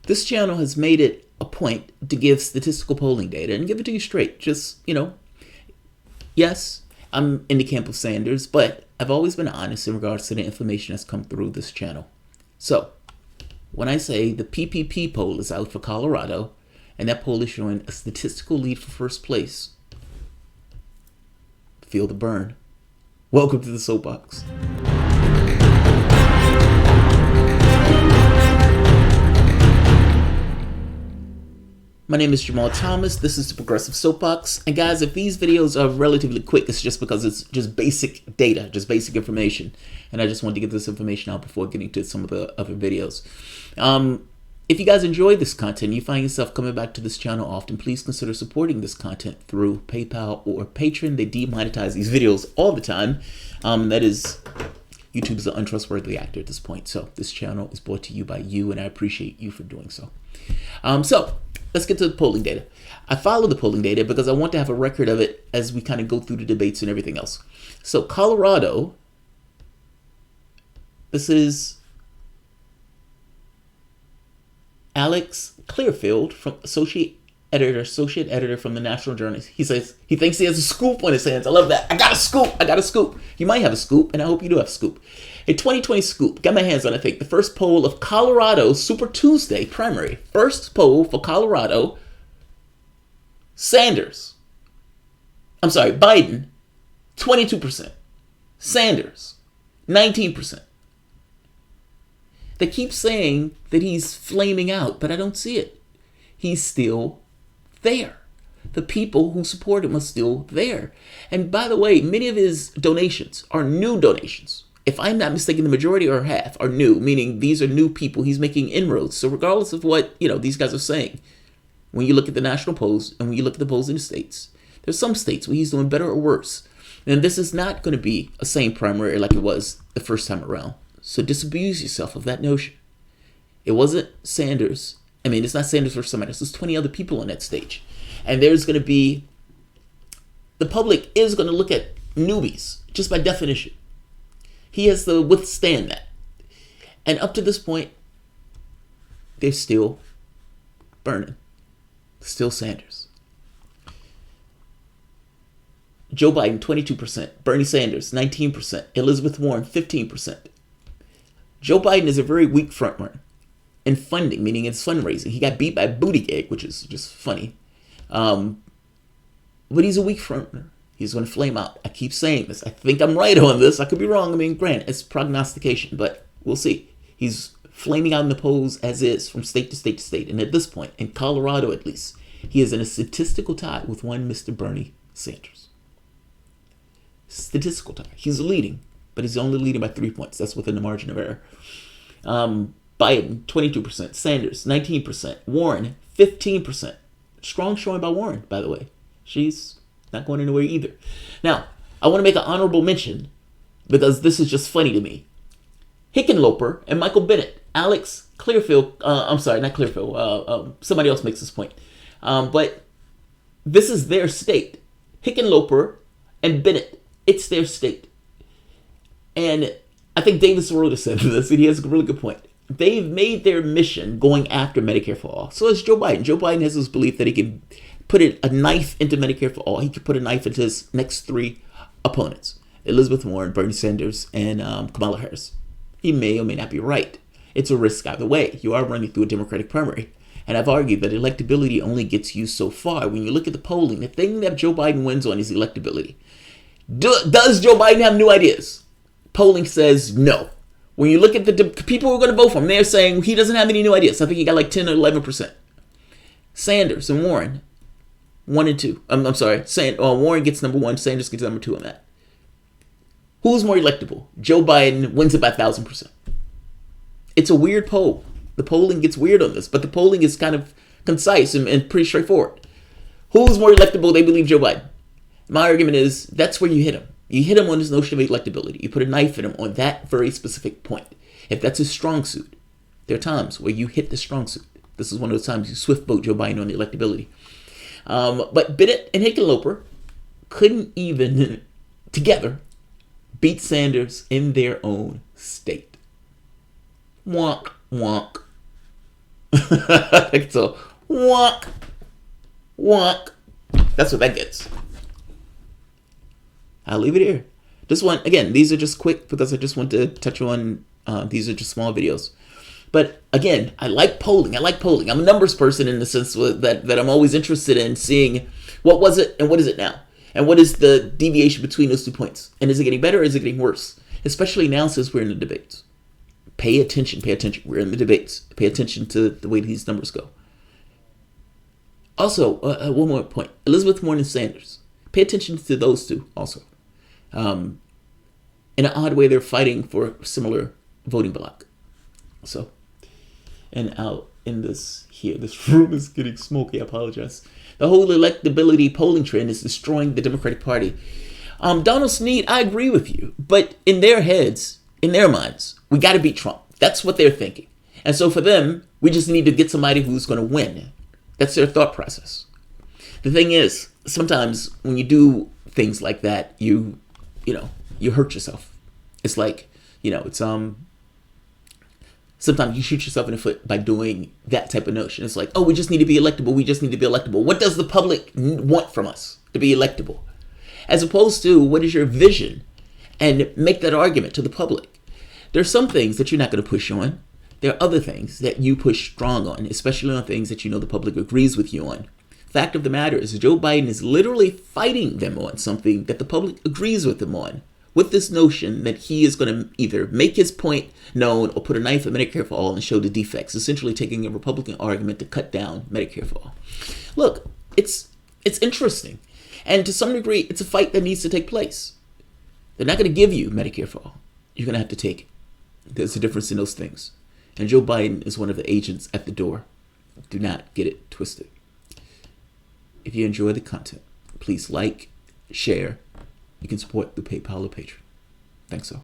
This channel has made it a point to give statistical polling data and give it to you straight. Just, yes, I'm in the camp of Sanders, but I've always been honest in regards to the information that's come through this channel. So, when I say the PPP poll is out for Colorado, and that poll is showing a statistical lead for first place, feel the burn. Welcome to the Soapbox. My name is Jamarl Thomas. This is the Progressive Soapbox. And guys, if these videos are relatively quick, it's just because it's just basic data, just basic information. And I just wanted to get this information out before getting to some of the other videos. If you guys enjoy this content, you find yourself coming back to this channel often, please consider supporting this content through PayPal or Patreon. They demonetize these videos all the time. That is, YouTube is an untrustworthy actor at this point. So this channel is brought to you by you, and I appreciate you for doing so. Let's get to the polling data. I follow the polling data because I want to have a record of it as we kind of go through the debates and everything else. So Colorado, this is Alex Clearfield, from associate editor from the National Journal. He says he thinks he has a scoop on his hands. I love that. I got a scoop. You might have a scoop, and I hope you do have a scoop. A 2020 scoop. Got my hands on, I think, the first poll of Colorado Super Tuesday primary. First poll for Colorado. Biden, 22%. Sanders, 19%. They keep saying that he's flaming out, but I don't see it. He's still there. The people who support him are still there. And by the way, many of his donations are new donations. If I'm not mistaken, the majority or half are new, meaning these are new people. He's making inroads. So regardless of what, these guys are saying, when you look at the national polls and when you look at the polls in the states, there's some states where he's doing better or worse. And this is not going to be a same primary like it was the first time around. So disabuse yourself of that notion. It wasn't Sanders. It's not Sanders versus somebody else. There's 20 other people on that stage. And there's going to be, the public is going to look at newbies, just by definition. He has to withstand that. And up to this point, they're still burning. Still Sanders. Joe Biden, 22%. Bernie Sanders, 19%. Elizabeth Warren, 15%. Joe Biden is a very weak frontrunner in funding, meaning it's fundraising. He got beat by Buttigieg, which is just funny. But he's a weak frontrunner. He's going to flame out. I keep saying this. I think I'm right on this. I could be wrong. Granted, it's prognostication, but we'll see. He's flaming out in the polls as is from state to state to state. And at this point, in Colorado at least, he is in a statistical tie with one Mr. Bernie Sanders. Statistical tie. He's leading, but he's only leading by 3 points. That's within the margin of error. Biden, 22%. Sanders, 19%. Warren, 15%. Strong showing by Warren, by the way. She's not going anywhere either. Now, I want to make an honorable mention because this is just funny to me. Hickenlooper and Michael Bennett, Alex Clearfield, not Clearfield, somebody else makes this point. But this is their state. Hickenlooper and Bennett, it's their state. And I think David Sirota said this, and he has a really good point. They've made their mission going after Medicare for all. So is Joe Biden. Joe Biden has this belief that he can put a knife into Medicare for all. He could put a knife into his next three opponents: Elizabeth Warren, Bernie Sanders, and Kamala Harris. He may or may not be right. It's a risk either way. You are running through a Democratic primary. And I've argued that electability only gets you so far. When you look at the polling, the thing that Joe Biden wins on is electability. Does Joe Biden have new ideas? Polling says no. When you look at the people who are going to vote for him, they're saying he doesn't have any new ideas. I think he got like 10 or 11%. Sanders and Warren, 1 and 2. Warren gets number 1. Sanders gets number 2 on that. Who's more electable? Joe Biden wins it by 1,000%. It's a weird poll. The polling gets weird on this, but the polling is kind of concise and pretty straightforward. Who's more electable? They believe Joe Biden. My argument is that's where you hit him. You hit him on his notion of electability. You put a knife in him on that very specific point. If that's his strong suit, there are times where you hit the strong suit. This is one of those times you swift boat Joe Biden on the electability. But Bennett and Hickenlooper couldn't even together beat Sanders in their own state. Wonk, wonk. So, walk, walk. That's what that gets. I'll leave it here. This one, again, these are just quick because I just want to touch on, these are just small videos. But again, I like polling. I'm a numbers person in the sense that I'm always interested in seeing what was it and what is it now? And what is the deviation between those 2 points? And is it getting better or is it getting worse? Especially now since we're in the debates. Pay attention. We're in the debates. Pay attention to the way these numbers go. Also, one more point. Elizabeth Warren and Sanders. Pay attention to those two also. In an odd way, they're fighting for a similar voting bloc. So, and I'll end this here. This room is getting smoky. I apologize. The whole electability polling trend is destroying the Democratic Party. Donald Snead, I agree with you. But in their heads, in their minds, we got to beat Trump. That's what they're thinking. And so for them, we just need to get somebody who's going to win. That's their thought process. The thing is, sometimes when you do things like that, you hurt yourself. It's like, it's sometimes you shoot yourself in the foot by doing that type of notion. It's like, oh, we just need to be electable. What does the public want from us to be electable? As opposed to, what is your vision? And make that argument to the public. There's some things that you're not going to push on. There are other things that you push strong on, especially on things that the public agrees with you on. Fact of the matter is, Joe Biden is literally fighting them on something that the public agrees with him on, with this notion that he is going to either make his point known or put a knife at Medicare for all and show the defects, essentially taking a Republican argument to cut down Medicare for all. Look, it's interesting. And to some degree, it's a fight that needs to take place. They're not going to give you Medicare for all. You're going to have to take it. There's a difference in those things. And Joe Biden is one of the agents at the door. Do not get it twisted. If you enjoy the content, please like, share. You can support through PayPal or Patreon. Thanks so.